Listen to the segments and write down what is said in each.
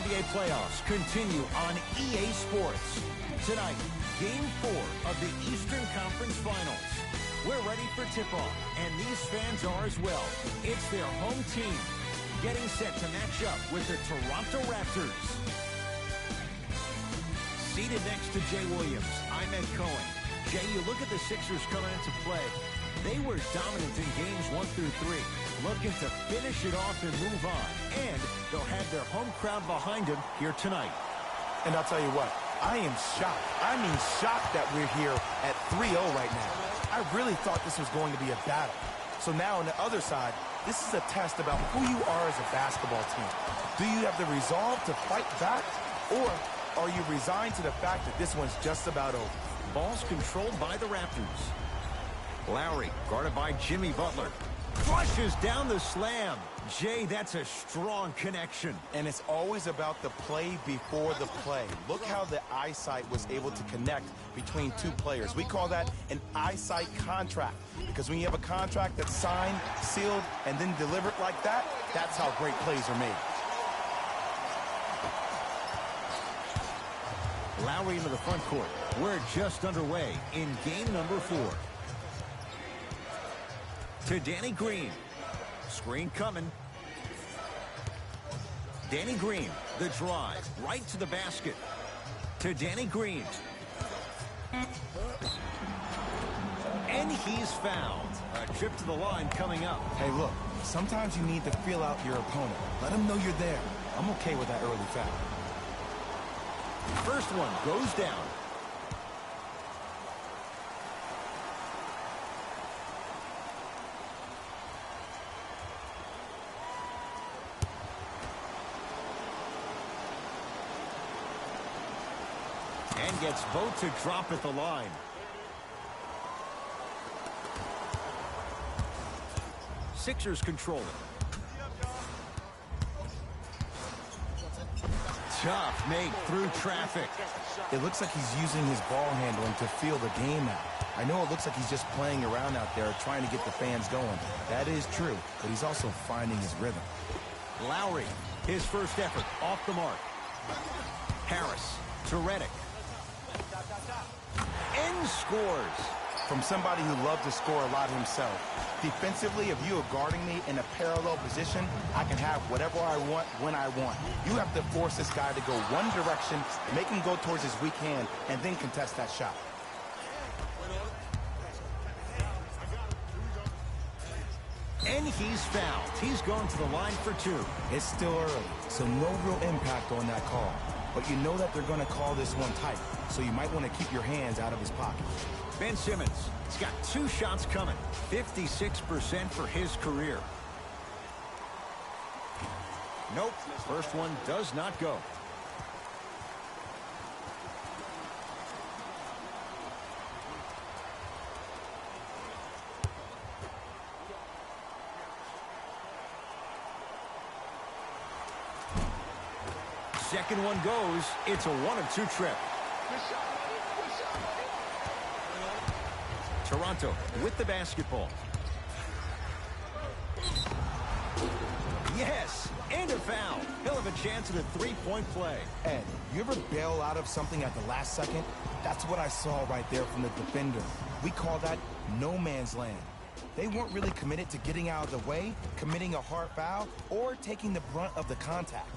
NBA playoffs continue on EA Sports. Tonight, Game 4 of the Eastern Conference Finals. We're ready for tip-off, and these fans are as well. It's their home team getting set to match up with the Toronto Raptors. Seated next to Jay Williams, I'm Ed Cohen. Jay, you look at the Sixers coming into play. They were dominant in games 1 through 3, looking to finish it off and move on. And they'll have their home crowd behind them here tonight. And I'll tell you what, I am shocked. I mean shocked that we're here at 3-0 right now. I really thought this was going to be a battle. So now on the other side, this is a test about who you are as a basketball team. Do you have the resolve to fight back, or are you resigned to the fact that this one's just about over? Ball's controlled by the Raptors. Lowry, guarded by Jimmy Butler. Flushes down the slam. Jay, that's a strong connection. And it's always about the play before the play. Look how the eyesight was able to connect between two players. We call that an eyesight contract. Because when you have a contract that's signed, sealed, and then delivered like that, that's how great plays are made. Lowry into the front court. We're just underway in game number 4. To Danny Green. Screen coming. Danny Green, the drive, right to the basket. To Danny Green. And he's fouled. A trip to the line coming up. Hey, look, sometimes you need to feel out your opponent. Let him know you're there. I'm okay with that early foul. First one goes down. And gets both to drop at the line. Sixers control it. Tough make through traffic. It looks like he's using his ball handling to feel the game out. I know it looks like he's just playing around out there trying to get the fans going. That is true, but he's also finding his rhythm. Lowry, his first effort off the mark. Harris to Redick. And scores. From somebody who loved to score a lot himself. Defensively, if you are guarding me in a parallel position, I can have whatever I want when I want. You have to force this guy to go one direction, make him go towards his weak hand, and then contest that shot. And he's fouled. He's going to the line for 2. It's still early, so no real impact on that call. But you know that they're going to call this one tight, so you might want to keep your hands out of his pocket. Ben Simmons, he's got 2 shots coming. 56% for his career. Nope, first one does not go. Second one goes. It's a 1 of 2 trip. Toronto with the basketball. Yes, and a foul. He'll have a chance at a 3-point play. Ed, you ever bail out of something at the last second? That's what I saw right there from the defender. We call that no man's land. They weren't really committed to getting out of the way, committing a hard foul, or taking the brunt of the contact.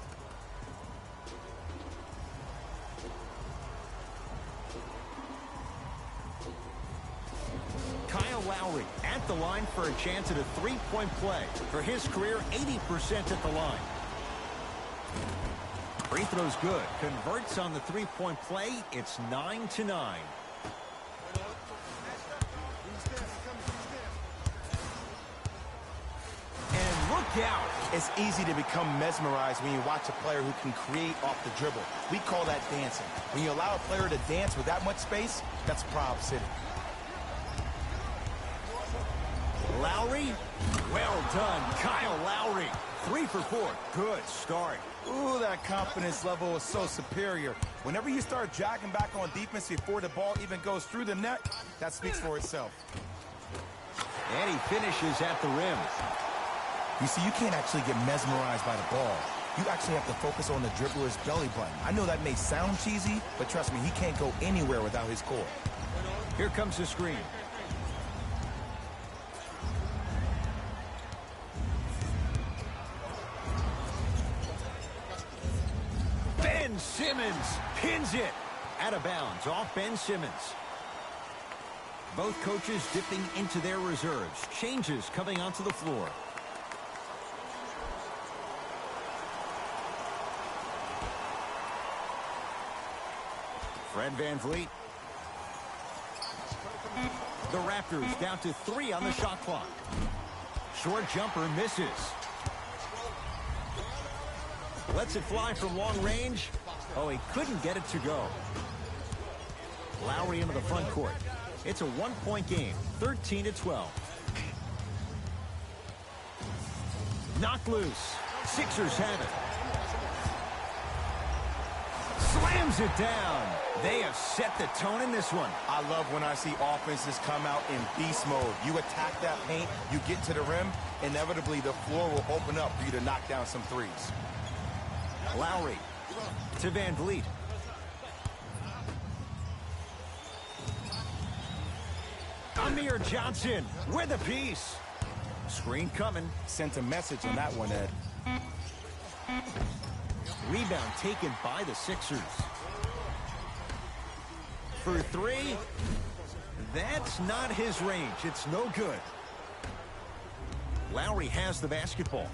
Lowry at the line for a chance at a 3-point play. For his career, 80% at the line. Free throw's good. Converts on the 3-point play. It's 9-9. And look out. It's easy to become mesmerized when you watch a player who can create off the dribble. We call that dancing. When you allow a player to dance with that much space, that's Prob City. Lowry, well done. Kyle Lowry, 3 for 4. Good start. Ooh, that confidence level is so superior. Whenever you start jogging back on defense before the ball even goes through the net, that speaks for itself. And he finishes at the rim. You see, you can't actually get mesmerized by the ball. you actually have to focus on the dribbler's belly button. I know that may sound cheesy, but trust me, he can't go anywhere without his core. Here comes the screen. Ben Simmons pins it. Out of bounds off Ben Simmons. Both coaches dipping into their reserves. Changes coming onto the floor. Fred VanVleet. The Raptors down to 3 on the shot clock. Short jumper misses. Lets it fly from long range. Oh, he couldn't get it to go. Lowry into the front court. It's a 1-point game, 13-12. Knocked loose. Sixers have it. Slams it down. They have set the tone in this one. I love when I see offenses come out in beast mode. You attack that paint, you get to the rim, inevitably the floor will open up for you to knock down some threes. Lowry to VanVleet. Amir Johnson with a piece. Screen coming. Sent a message on that one, Ed. Rebound taken by the Sixers. For 3. That's not his range. It's no good. Lowry has the basketball.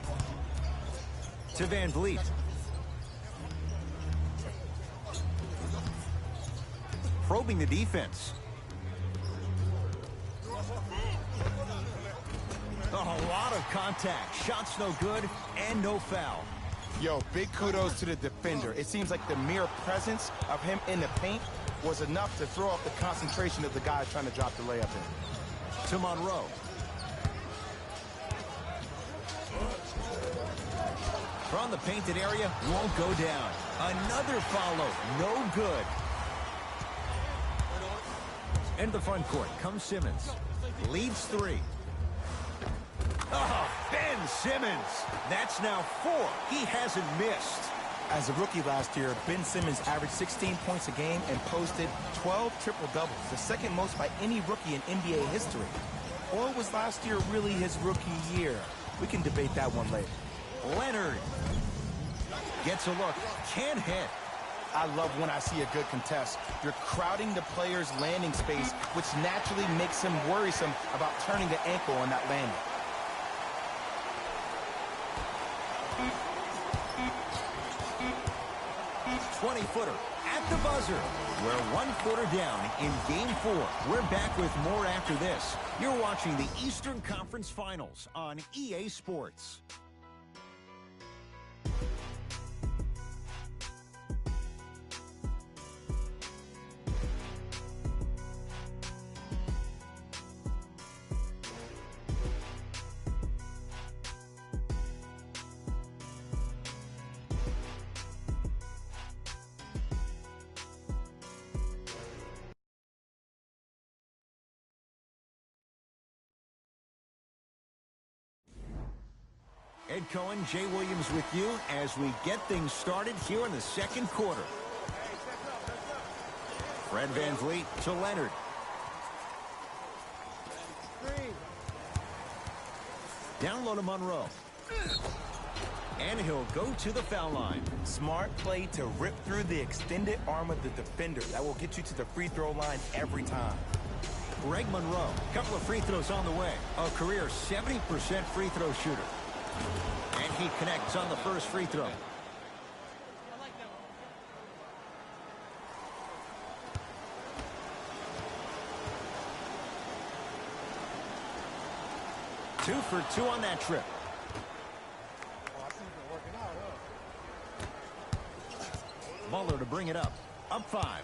To VanVleet. Probing the defense. A lot of contact. Shots no good and no foul. Yo, big kudos to the defender. It seems like the mere presence of him in the paint was enough to throw off the concentration of the guy trying to drop the layup in. To Monroe. From the painted area, won't go down. Another follow, no good. Into the front court comes Simmons. Leads 3. Oh, Ben Simmons. That's now 4. He hasn't missed. As a rookie last year, Ben Simmons averaged 16 points a game and posted 12 triple-doubles, the second most by any rookie in NBA history. Or was last year really his rookie year? We can debate that one later. Leonard gets a look. Can't hit. I love when I see a good contest. You're crowding the player's landing space, which naturally makes him worrisome about turning the ankle on that landing. Footer at the buzzer. We're 1 quarter down in Game 4. We're back with more after this. You're watching the Eastern Conference Finals on EA Sports. Ed Cohen, Jay Williams with you as we get things started here in the second quarter. Fred VanVleet to Leonard. Down low to Monroe. And he'll go to the foul line. Smart play to rip through the extended arm of the defender. That will get you to the free throw line every time. Greg Monroe, couple of free throws on the way. A career 70% free throw shooter. And he connects on the first free throw. Two for 2 on that trip. Muller to bring it up. Up 5.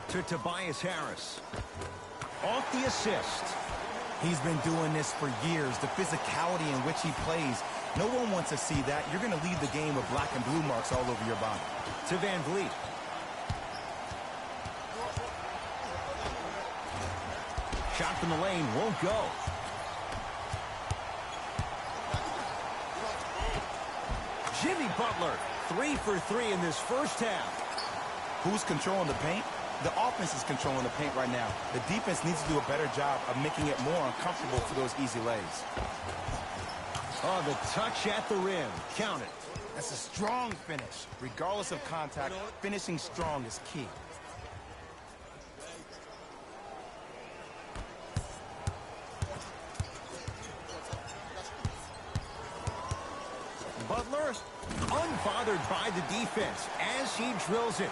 To Tobias Harris. Off the assist. He's been doing this for years, the physicality in which he plays. No one wants to see that. You're going to leave the game with black and blue marks all over your body. To VanVleet. Shot from the lane won't go. Jimmy Butler, 3 for 3 in this first half. Who's controlling the paint? The offense is controlling the paint right now. The defense needs to do a better job of making it more uncomfortable for those easy lays. Oh, the touch at the rim. Count it. That's a strong finish. Regardless of contact, finishing strong is key. Butler, unbothered by the defense as he drills it.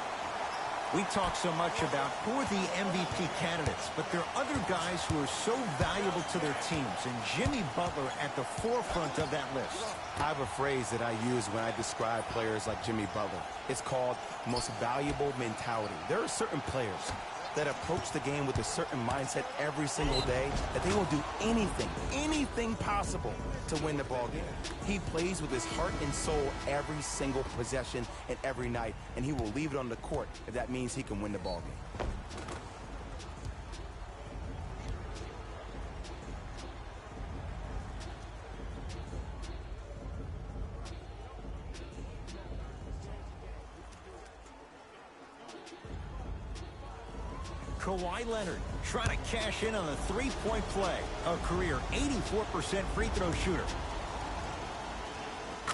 We talk so much about who are the MVP candidates, but there are other guys who are so valuable to their teams, and Jimmy Butler at the forefront of that list. I have a phrase that I use when I describe players like Jimmy Butler. It's called most valuable mentality. There are certain players that approach the game with a certain mindset every single day that they will do anything possible to win the ball game. He plays with his heart and soul every single possession and every night, and he will leave it on the court if that means he can win the ball game. Kawhi Leonard trying to cash in on a three-point play. A career 84% free throw shooter.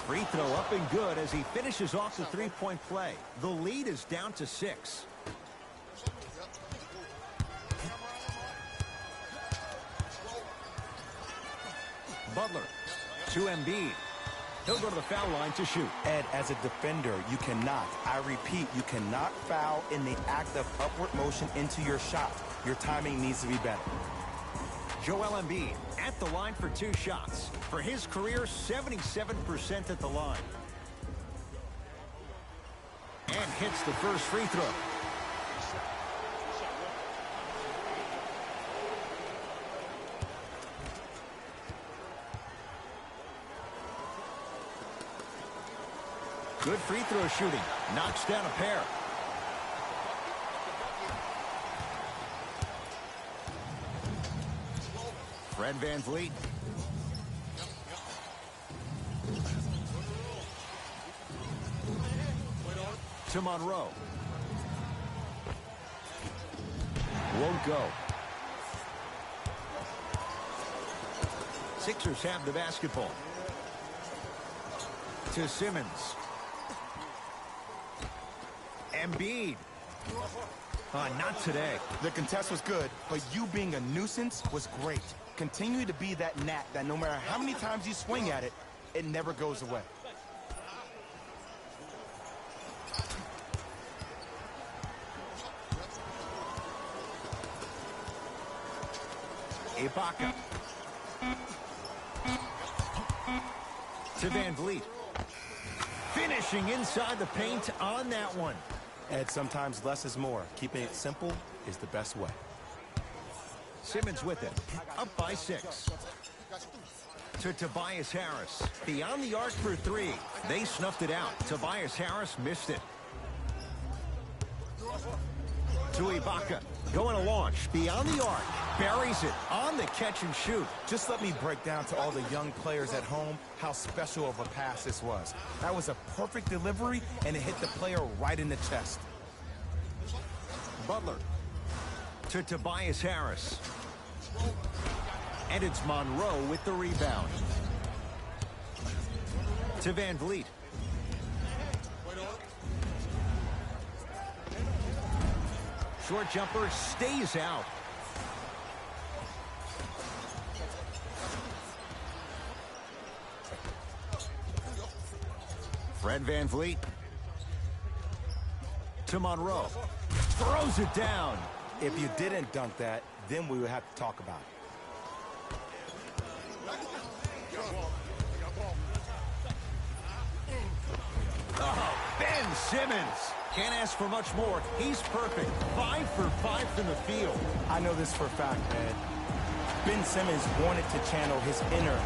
Free throw up and good as he finishes off the three-point play. The lead is down to 6. Butler to Embiid. He'll go to the foul line to shoot. Ed, as a defender, you cannot, I repeat, you cannot foul in the act of upward motion into your shot. Your timing needs to be better. Joel Embiid at the line for 2 shots. For his career, 77% at the line. And hits the first free throw. Good free throw shooting. Knocks down a pair. Fred VanVleet. To Monroe. Won't go. Sixers have the basketball. To Simmons. Embiid. Not today. The contest was good, but you being a nuisance was great. Continue to be that gnat that no matter how many times you swing at it, it never goes away. Ibaka. To VanVleet. Finishing inside the paint on that one. Ed, sometimes less is more. Keeping it simple is the best way. Simmons with it. Up by 6. To Tobias Harris. Beyond the arc for 3. They snuffed it out. Tobias Harris missed it. To Ibaka. Going to launch. Beyond the arc. Buries it on the catch and shoot. Just let me break down to all the young players at home how special of a pass this was. That was a perfect delivery, and it hit the player right in the chest. Butler. To Tobias Harris. And it's Monroe with the rebound. To VanVleet. Short jumper stays out. Fred VanVleet. To Monroe. Throws it down. If you didn't dunk that, then we would have to talk about it. Oh, Ben Simmons. Can't ask for much more. He's perfect. 5 for 5 from the field. I know this for a fact, man. Ben Simmons wanted to channel his inner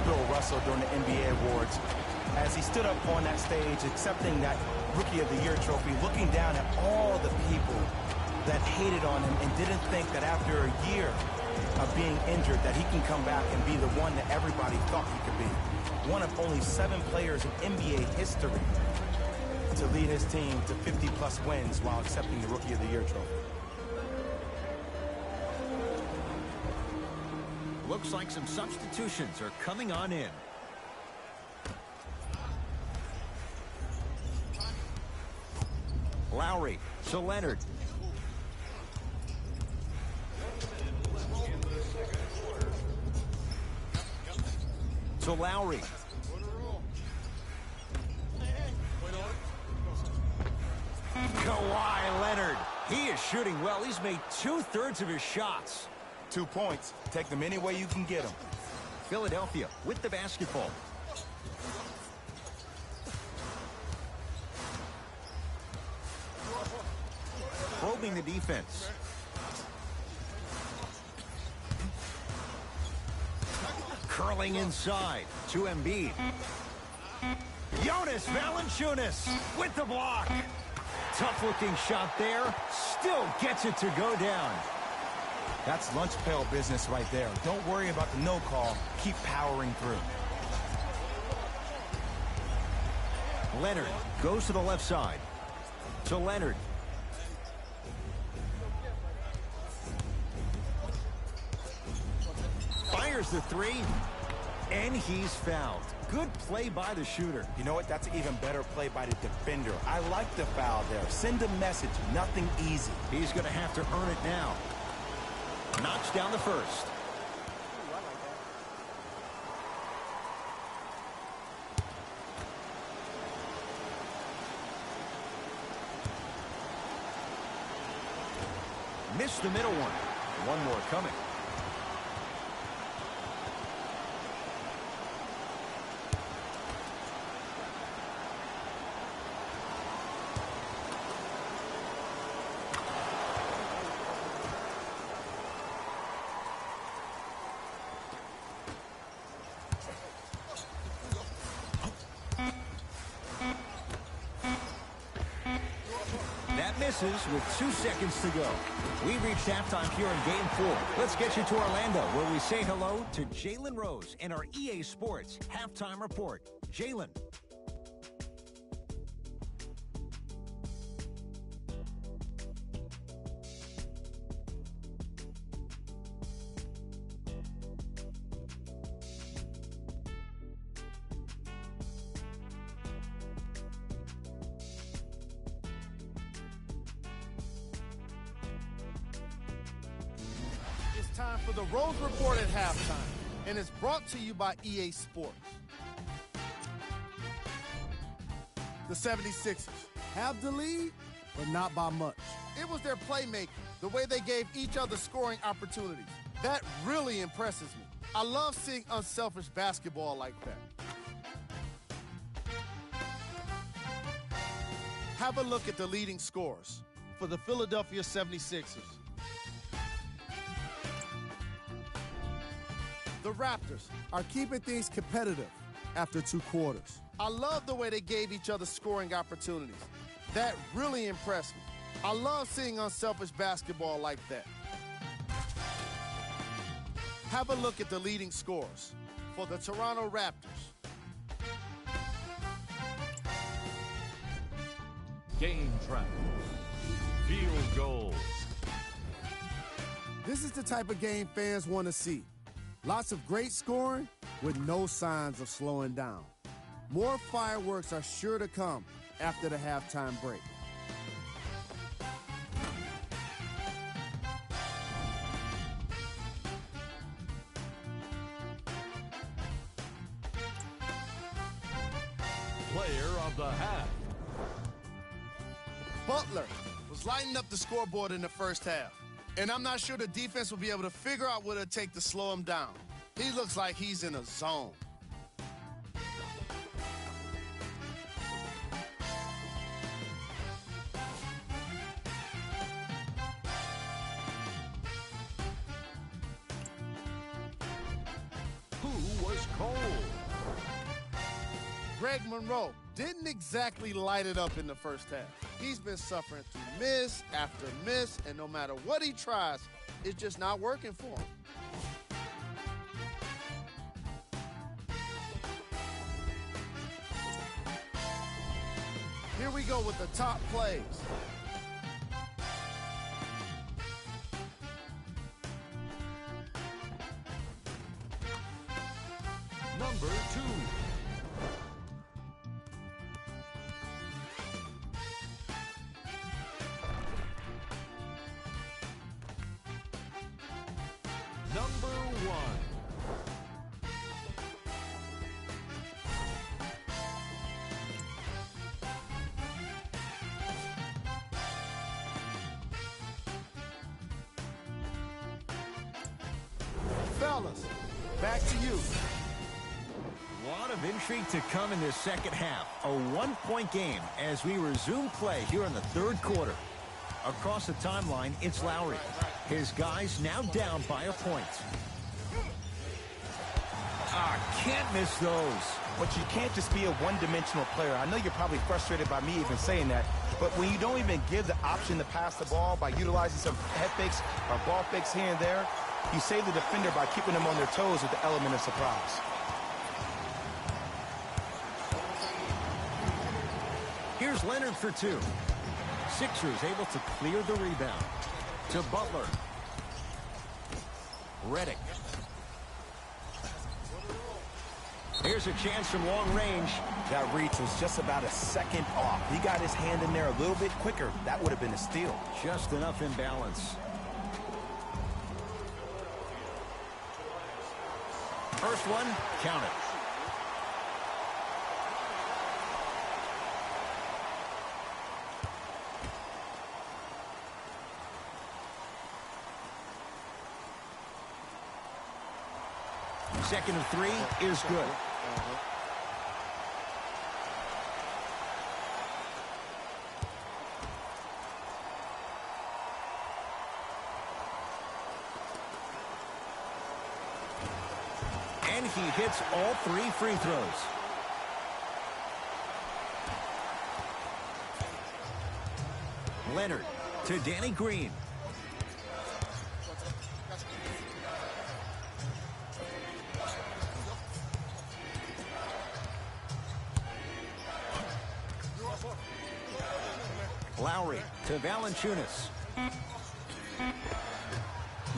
Bill Russell during the NBA awards as he stood up on that stage accepting that Rookie of the Year trophy, looking down at all the people that hated on him and didn't think that after a year of being injured that he can come back and be the one that everybody thought he could be. One of only 7 players in NBA history to lead his team to 50-plus wins while accepting the Rookie of the Year trophy. Looks like some substitutions are coming on in. Lowry to Leonard. To Lowry. Kawhi Leonard. He is shooting well. He's made 2/3 of his shots. 2 points. Take them any way you can get them. Philadelphia with the basketball. Probing the defense. Curling inside to Embiid. Jonas Valanciunas with the block. Tough-looking shot there. Still gets it to go down. That's lunch pail business right there. Don't worry about the no call. Keep powering through. Leonard goes to the left side. To Leonard. Fires the three. And he's fouled. Good play by the shooter. You know what? That's an even better play by the defender. I like the foul there. Send a message. Nothing easy. He's going to have to earn it now. Knocks down the first. Missed the middle one. One more coming. Misses with 2 seconds to go. We've reached halftime here in Game 4. Let's get you to Orlando, where we say hello to Jalen Rose and our EA Sports Halftime Report. Jalen. Time for the Rose Report at halftime, and it's brought to you by EA Sports. The 76ers have the lead, but not by much. It was their playmaking, the way they gave each other scoring opportunities. That really impresses me. I love seeing unselfish basketball like that. Have a look at the leading scorers for the Philadelphia 76ers. The Raptors are keeping things competitive after 2 quarters. I love the way they gave each other scoring opportunities. That really impressed me. I love seeing unselfish basketball like that. Have a look at the leading scorers for the Toronto Raptors. Game track. Field goals. This is the type of game fans want to see. Lots of great scoring with no signs of slowing down. More fireworks are sure to come after the halftime break. Player of the half. Butler was lighting up the scoreboard in the first half. And I'm not sure the defense will be able to figure out what it'll take to slow him down. He looks like he's in a zone. Who was cold? Greg Monroe didn't exactly light it up in the first half. He's been suffering through miss after miss, and no matter what he tries, it's just not working for him. we go with the top plays. Number 2. Number 1. Fellas, back to you. A lot of intrigue to come in this second half. A one-point game as we resume play here in the third quarter. Across the timeline, it's Lowry. His guys now down by a point. Can't miss those. But you can't just be a one-dimensional player. I know you're probably frustrated by me even saying that, but when you don't even give the option to pass the ball by utilizing some head fakes or ball fakes here and there, you save the defender by keeping them on their toes with the element of surprise. Here's Leonard for 2. Sixers able to clear the rebound. To Butler. Redick. Here's a chance from long range. That reach was just about a second off. He got his hand in there a little bit quicker. That would have been a steal. Just enough imbalance. First one, count it. Second of 3 is good. And he hits all 3 free throws. Leonard to Danny Green. Lowry to Valanciunas.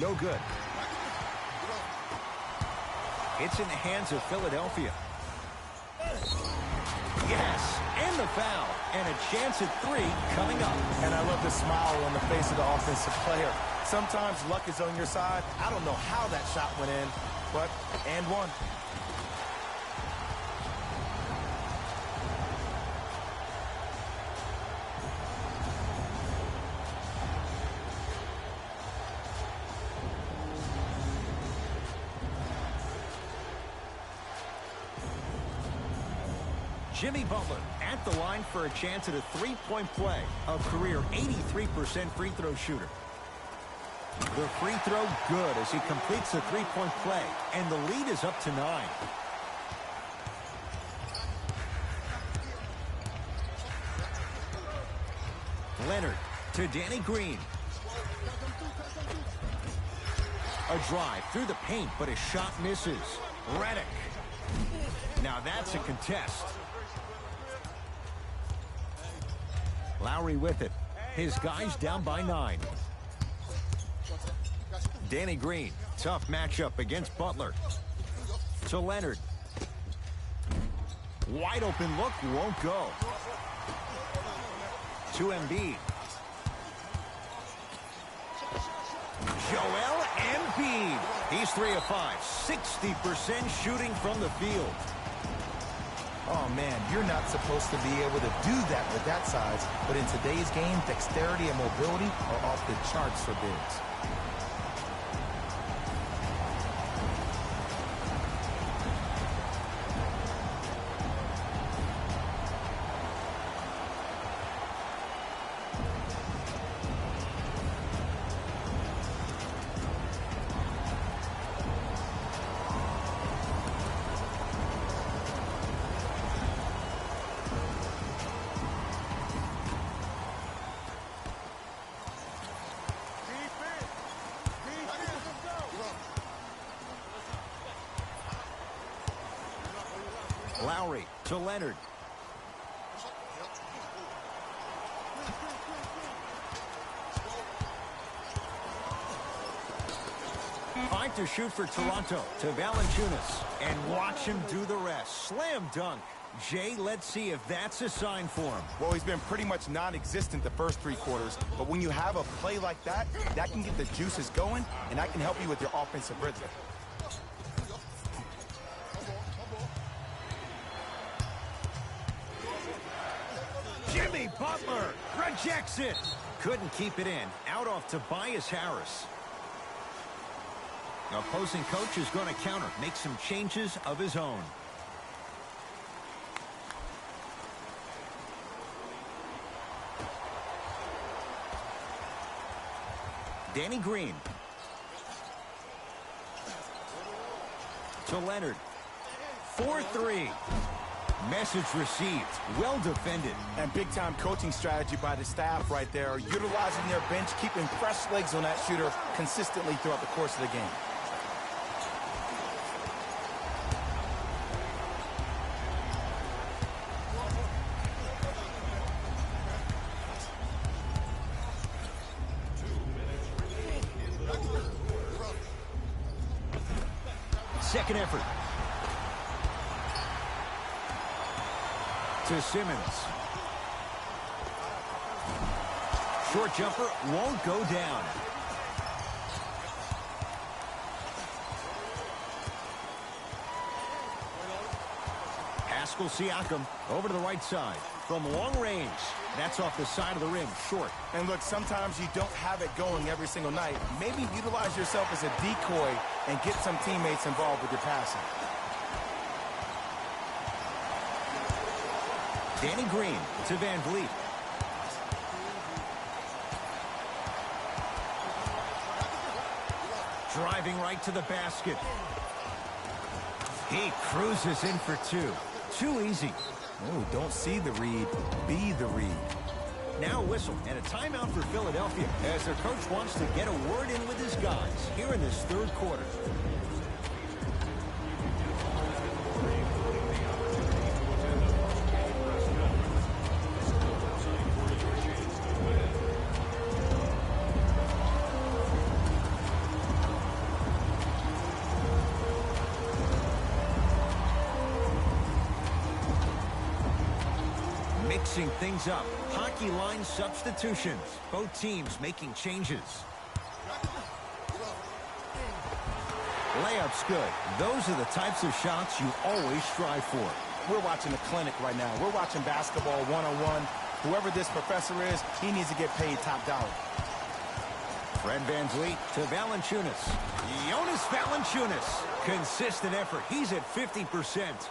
No good. It's in the hands of Philadelphia. Yes, and the foul. And a chance at 3 coming up. And I love the smile on the face of the offensive player. Sometimes luck is on your side. I don't know how that shot went in, but and one. Jimmy Butler at the line for a chance at a three-point play. A career 83% free throw shooter. The free throw good as he completes the three-point play. And the lead is up to 9. Leonard to Danny Green. A drive through the paint, but his shot misses. Redick. Now that's a contest. Lowry with it. His guys down by 9. Danny Green. Tough matchup against Butler. To Leonard. Wide open look. Won't go. To Embiid. Joel Embiid. He's 3 of 5. 60% shooting from the field. Oh, man, you're not supposed to be able to do that with that size. But in today's game, dexterity and mobility are off the charts for bigs. Lowry to Leonard. set to shoot for Toronto to Valanciunas. And watch him do the rest. Slam dunk. Jay, let's see if that's a sign for him. Well, he's been pretty much non-existent the first 3 quarters, but when you have a play like that, that can get the juices going, and that can help you with your offensive rhythm. Jimmy Butler rejects it. Couldn't keep it in. Out off Tobias Harris. The opposing coach is going to counter, make some changes of his own. Danny Green. To Leonard. 4-3. Message received. Well defended. And big-time coaching strategy by the staff right there, utilizing their bench, keeping fresh legs on that shooter consistently throughout the course of the game. Second effort. To Simmons. Short jumper won't go down. Pascal Siakam over to the right side. From long range. That's off the side of the rim. Short. And look, sometimes you don't have it going every single night. Maybe utilize yourself as a decoy and get some teammates involved with your passing. Danny Green to Van Vliet. Driving right to the basket. He cruises in for 2. Too easy. Oh, don't see the read, be the read. Now a whistle and a timeout for Philadelphia as their coach wants to get a word in with his guys here in this third quarter. Mixing things up. Hockey line substitutions. Both teams making changes. Layup's good. Those are the types of shots you always strive for. We're watching a clinic right now. We're watching basketball one-on-one. Whoever this professor is, he needs to get paid top dollar. Fred VanVleet to Valanciunas. Jonas Valanciunas. Consistent effort. He's at 50%.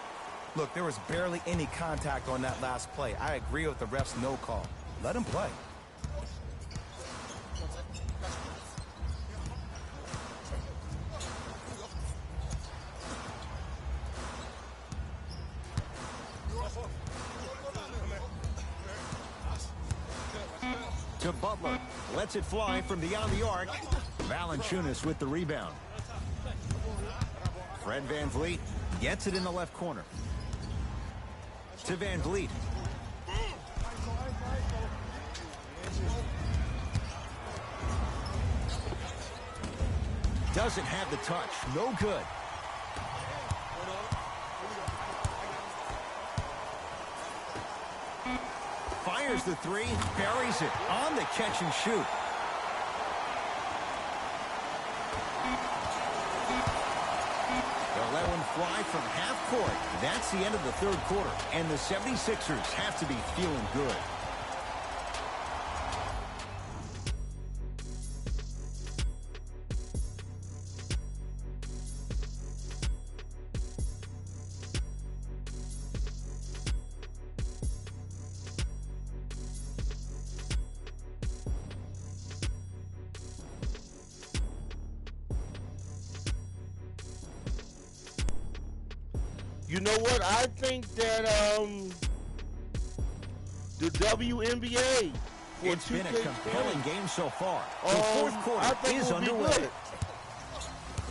Look, there was barely any contact on that last play. I agree with the ref's no call. Let him play. To Butler. Lets it fly from beyond the arc. Valanciunas with the rebound. Fred VanVleet gets it in the left corner. To VanVleet. Doesn't have the touch. No good. Fires the 3. Buries it. On the catch and shoot. They'll let one fly from half court. That's the end of the third quarter. And the 76ers have to be feeling good. You know what? I think that the WNBA It's been a compelling game so far. The I fourth quarter think is it'll be underway. good.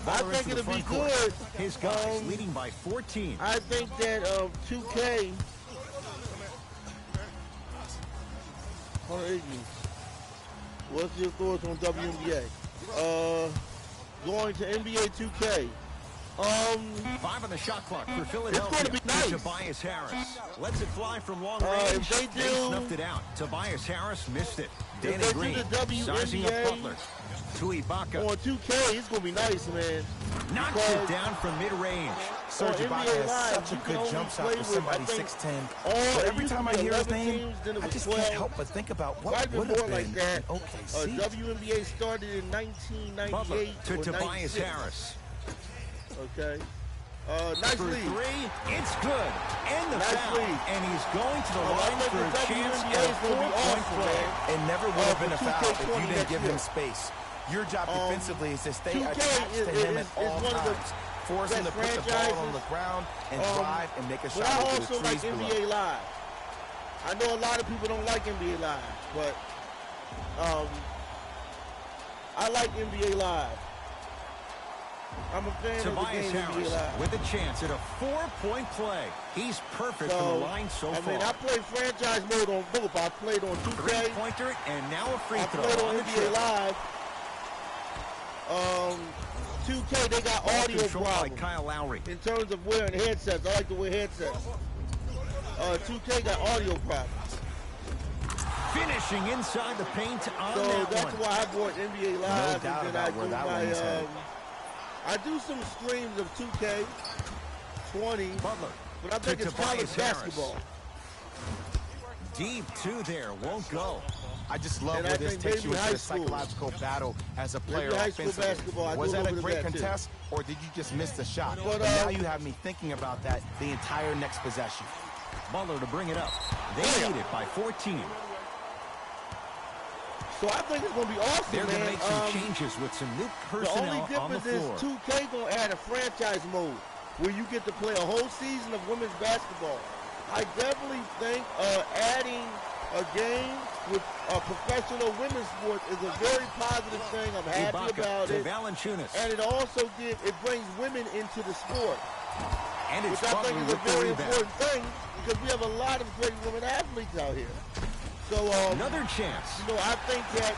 I think it'll be good. His guys leading by 14. I think that 2K. Hold on, Iggy. What's your thoughts on WNBA? going to NBA 2K. 5 on the shot clock for Philadelphia. It's going to be nice. Tobias Harris lets it fly from long If range. they snuffed it out. Tobias Harris missed it. If Danny they Green do the WNBA sizing up Butler. To Ibaka. on 2K, it's going to be nice, man. Knocks Because it down from mid-range. Serge on Ibaka NBA has Live, such a you can good only jump shot play for with, somebody I think, 6'10". all- But it every used to time be I hear his 11 name, teams, then it I was just 12. can't help but think about what Might be would more have been like that. in OKC. WNBA started in Butler 1998 to or Tobias 96. Harris. Okay. Nice For lead. 3, it's good. And the Nice foul. lead. And he's going to the I line think for the a chance WNBA at a is going to be 4-point awesome, play. man. It never would have for been a foul if 2K20 you didn't next give year. him space. Your job defensively is to stay 2K attached to him at all is one of the times. Force him to best put the ball on franchises. the ground and drive and make a But shot I over the also like trees below. NBA Live. I know a lot of people don't like NBA Live, but I like NBA Live. I'm a fan of the Tobias game Harris NBA Live. with a chance at a 4-point play. He's perfect from the line so far. I mean, I played franchise mode on both. I played on 2K. 3-pointer and now a free I throw played on on the NBA trip. Live. 2K, they got Ball audio controlled by problems Kyle Lowry. in terms of wearing headsets. I like to wear headsets. 2K got audio problems. Finishing inside the paint on So that that's one. why I bought NBA Live, doubt and then I about where do that my, one's headed. I do some streams of 2K 20, Butler but I think to it's college Tobias Harris. basketball. Deep 2 there, won't go. I just love And where I this think takes you maybe into high a school. psychological battle as a player high school offensively. basketball, I Was do a that a little great bit of that, too. contest, or did you just miss the shot? But, But now you have me thinking about that the entire next possession. Butler to bring it up. They lead it by 14. So I think it's going to be awesome, They're going to man. make some changes with some new The only personnel on the difference floor. is 2K going to add a franchise mode where you get to play a whole season of women's basketball. I definitely think adding a game with professional women's sports is a very positive thing. I'm happy Ibaka about to it. Valanciunas. And it also brings women into the sport, And it's which I Butler think is a with the very rebound. important thing because we have a lot of great women athletes out here. So, Another chance. you know, I think that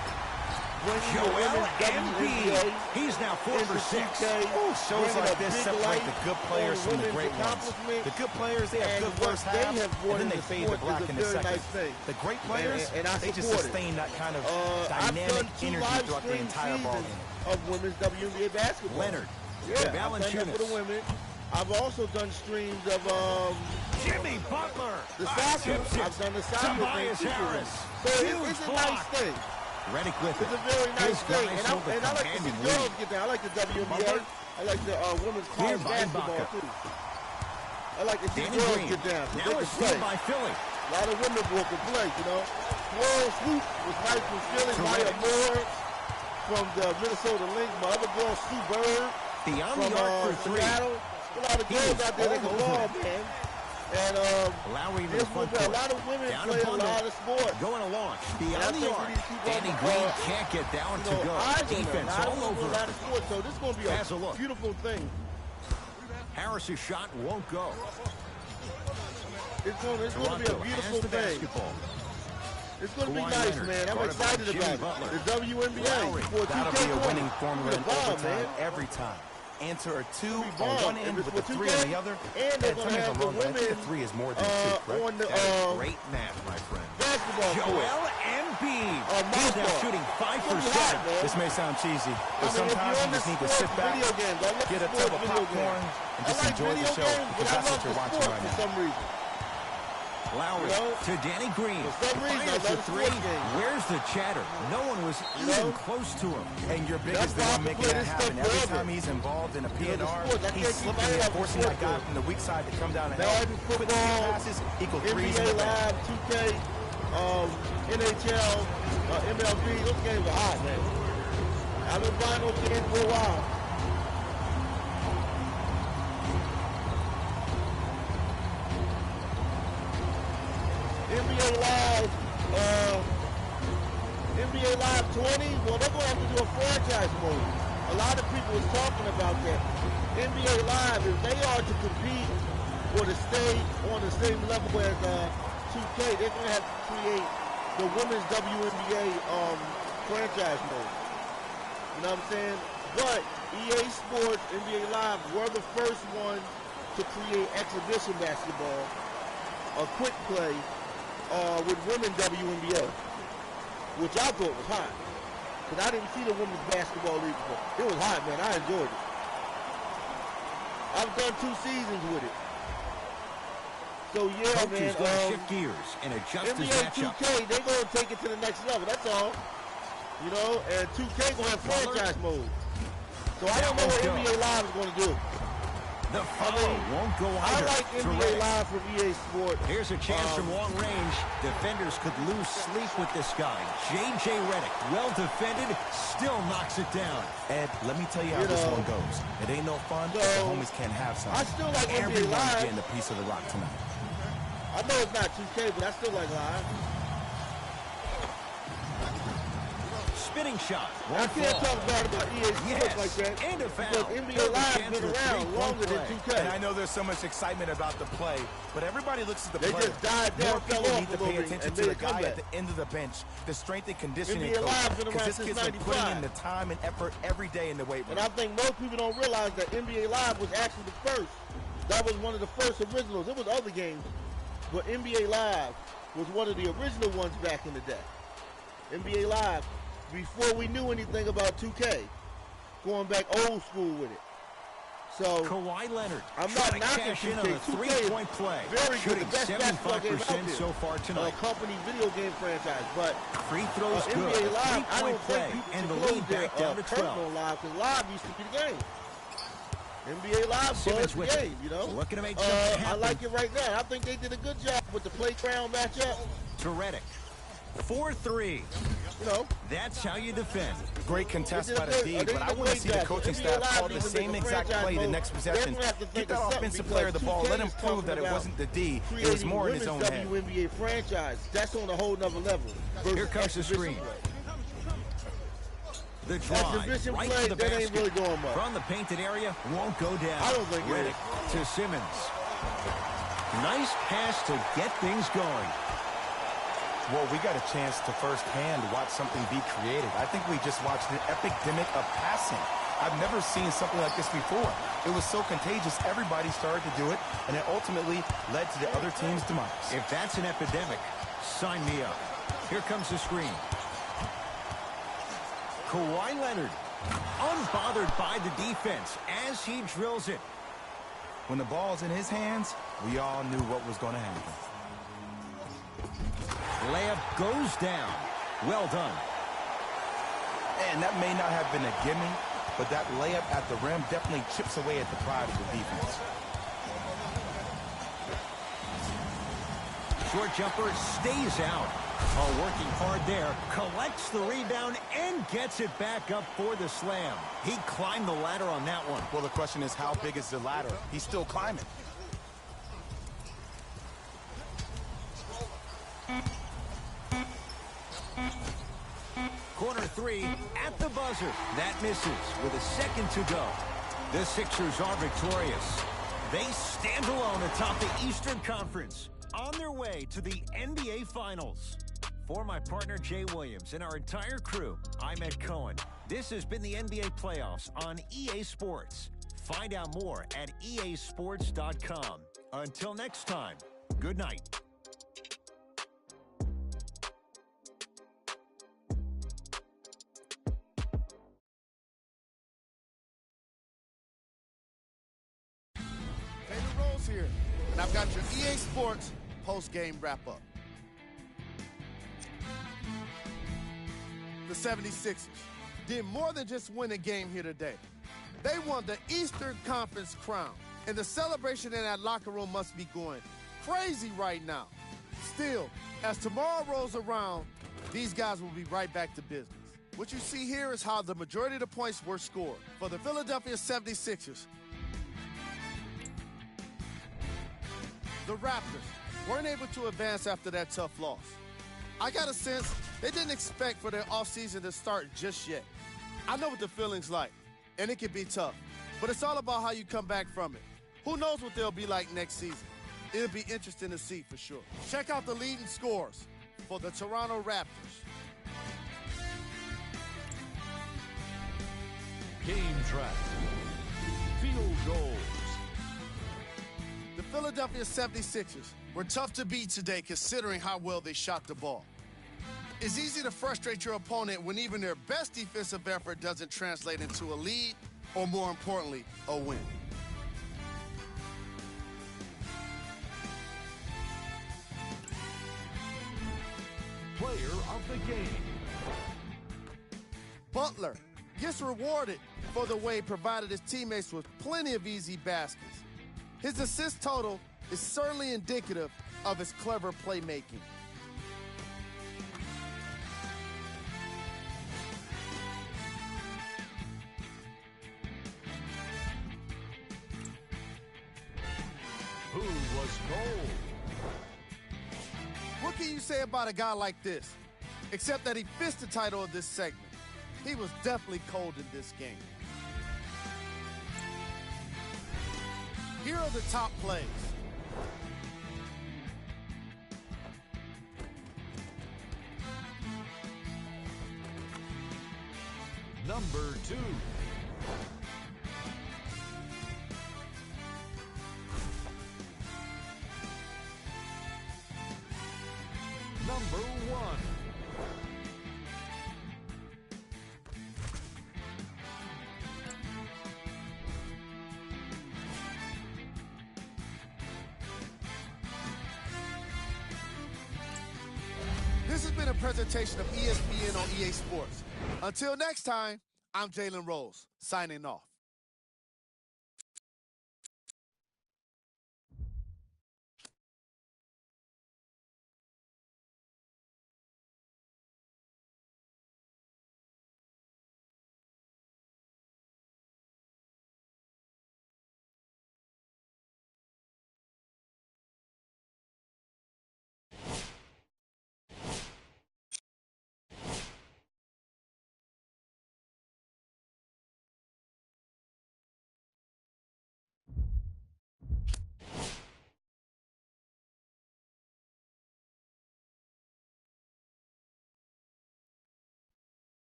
bringing the Joel women's Embiid. WNBA He's now 4 into for 6. 2K, Shows bringing like a this big separate light the good players on from the women's great ones. accomplishments. The good players, they have And good what first they half, have brought and then in they the fade to sport black is a in the very second. nice thing. The great players, And I they just support it. sustain that kind of I've dynamic done 2 energy live throughout the stream entire ball seasons game. of women's WNBA basketball. Leonard Yeah, to I've done that Valanciunas. for the women. I've also done streams of Jimmy Butler. the soccer. Tips it. I've done the soccer thing Tobias too. Harris. So Huge it's a block. nice thing. Reddick with It's it. a very nice His thing. guys And hold the I like to see commanding girls lead. get down. I like the WNBA. Butler. I like the women's Clear college by basketball Ibaka. too. I like to see Danny girls Green. get down. 'cause Now they a can steal play. by Philly. A lot of women can play, you know. Swirl Swoop was nice from Philly. Maya Terrific. Moore from the Minnesota Lynx. My other girl, Sue Bird Beyond from the arc for 3. Seattle. A lot of He girls was out there that all can over ball, it. man. And Lowry to the there's front a court. lot of women Down play a opponent. lot of sports. Going to launch. And I Beyond think the we arc. need to keep on Danny the Green ball. can't get down You to know, go. eyes on them. Defense I all don't know a over. lot of sports, so this is going to be Has a look. beautiful thing. Harris's shot won't go. It's going to be a Toronto beautiful has the thing. basketball. It's going to be Kawhi nice, Leonard, man. I'm guarded by excited Jimmy about Butler. it. The WNBA. Lowry. For That'll be a 2K20. winning formula in Bomb, overtime man. every time. Answer a 2 Be on bomb. one If end it's with for the 3 2K, on the other. and they're going to have the I think a women 3 is more than 2, correct? on the That is great math, my friend. basketball court. Joel Embiid. my He's now fault. shooting 5 It's for gonna be hot, 7. man. This may sound cheesy, but I mean, if sometimes you're you into just need to sports, sit back, video games, I love get a sports tub of video popcorn, games. and I just like enjoy the video show games, because but I that's love what you're the watching sport right for now. some reason. Lowry You know? to Danny Green. For some reason, I Fires love the the 3. sports game. Where's the chatter? No one was even know? close to him. And you're big That's as the why I one can making play that this happen. stuff Every forever. time he's involved in a know, the P&R, sports, I he's can't keep slipping my and head off the forcing that sport, guy though. from the weak side to come down and help. Madden, Quick football, passes equal threes in NBA the paint. Live, 2K, NHL, MLB. Those games are hot, man. I've been buying those games for a while. NBA Live, NBA Live 20, well, they're going to have to do a franchise mode. A lot of people was talking about that. NBA Live, if they are to compete or to stay on the same level as 2K, they're going to have to create the women's WNBA franchise mode. You know what I'm saying? But EA Sports, NBA Live were the first ones to create exhibition basketball, a quick play with women WNBA, which I thought was hot. Because I didn't see the women's basketball league before. It was hot, man. I enjoyed it. I've done 2 seasons with it. So, yeah, Coaches man. going to shift gears and adjust his NBA matchup. 2K, they're going to take it to the next level. That's all. You know, and 2K going to have franchise mode. So I don't know what NBA Live is going to do. The follow won't go either. I like NBA Live from EA Sports. Here's a chance from long range. Defenders could lose sleep with this guy. J.J. Redick, well defended, still knocks it down. Ed, let me tell you how this one goes. It ain't no fun if the homies can't have something. I still like NBA Everyone's Live. getting a piece of the rock tonight. I know it's not 2K, but I still like Live. Spinning shot. I can't talk bad about EA Sports like that. And a foul. Because NBA Live's been around longer than 2K. And I know there's so much excitement about the play, but everybody looks at the They player. just died down, More fell people off need a to little pay bit, attention and to made the a guy comeback. at the end of the bench, the strength and conditioning NBA coach. Live's been Because around this since kid's been putting 95. in the time and effort every day in the weight room. And I think most people don't realize that NBA Live was actually the first. That was one of the first originals. There was other games, but NBA Live was one of the original ones back in the day. NBA Live, before we knew anything about 2K, going back old school with it. So Kawhi Leonard. I'm not knocking cash in on 2K. a 2K three-point play. Very good, Shooting the best basketball game out 75% there. so far tonight. A company video game franchise, but Free throws good. NBA Live, I Three-point don't play. think people And should the close lead their back down to curtain 12. on Live, because Live used to be the game. NBA Live Simmons was the with it. game, you know. Looking to make something I happen. like it right now. I think they did a good job with the playground matchup. To Redick. 4-3. You know, That's how you defend. Great contest They did by a the good- D, they but did I a want to great see the job. coaching NBA staff Live call the needs to same make a exact franchise play the mode. next They're possession. gonna have to Get think that of something offensive player the because ball. Let 2K him is prove that it talking wasn't the D. It was creating more in his own women's head. WNBA franchise. That's on a whole nother level. versus Here comes the exhibition screen. play. The drive, Exhibition right play, to the that ain't basket. really doing much. From the painted area, won't go down. I don't think it Redick to Simmons. Nice pass to get things going. Well, we got a chance to firsthand watch something be created. I think we just watched an epidemic of passing. I've never seen something like this before. It was so contagious, everybody started to do it, and it ultimately led to the other team's demise. If that's an epidemic, sign me up. Here comes the screen. Kawhi Leonard, unbothered by the defense as he drills it. When the ball's in his hands, we all knew what was going to happen. Layup goes down. Well done. And that may not have been a gimme, but that layup at the rim definitely chips away at the pride of the defense. Short jumper stays out. Oh, working hard there. Collects the rebound and gets it back up for the slam. He climbed the ladder on that one. Well, the question is, how big is the ladder? He's still climbing. Corner three at the buzzer. That misses with a second to go. The Sixers are victorious. They stand alone atop the Eastern Conference on their way to the NBA Finals. For my partner, Jay Williams, and our entire crew, I'm Ed Cohen. This has been the NBA Playoffs on EA Sports. Find out more at easports.com. Until next time, good night. Taylor Rose here, and I've got your EA Sports post-game wrap-up. The 76ers did more than just win a game here today. They won the Eastern Conference crown, and the celebration in that locker room must be going crazy right now. Still, as tomorrow rolls around, these guys will be right back to business. What you see here is how the majority of the points were scored. For the Philadelphia 76ers, the Raptors weren't able to advance after that tough loss. I got a sense they didn't expect for their offseason to start just yet. I know what the feeling's like, and it can be tough, but it's all about how you come back from it. Who knows what they'll be like next season? It'll be interesting to see for sure. Check out the leading scores for the Toronto Raptors. Game track. Field goals. The Philadelphia 76ers were tough to beat today considering how well they shot the ball. It's easy to frustrate your opponent when even their best defensive effort doesn't translate into a lead, or more importantly, a win. Player of the game. Butler gets rewarded for the way he provided his teammates with plenty of easy baskets. His assist total is certainly indicative of his clever playmaking. Who was cold? What can you say about a guy like this? Except that he fits the title of this segment. He was definitely cold in this game. Here are the top plays. Number 2. Number 1. This has been a presentation of ESPN on EA Sports. Until next time, I'm Jalen Rose, signing off.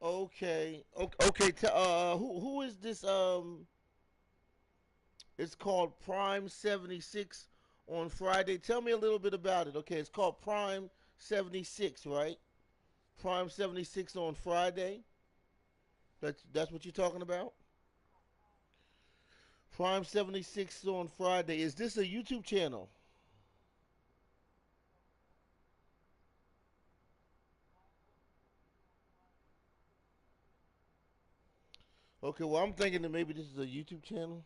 Okay. Okay. Who is this? It's called Prime 76 on Friday. Tell me a little bit about it. Okay, it's called Prime 76, right? Prime 76 on Friday. That's what you're talking about? Prime 76 on Friday. Is this a YouTube channel? Okay, well, I'm thinking that maybe this is a YouTube channel.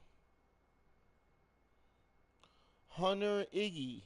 Hunter Iggy.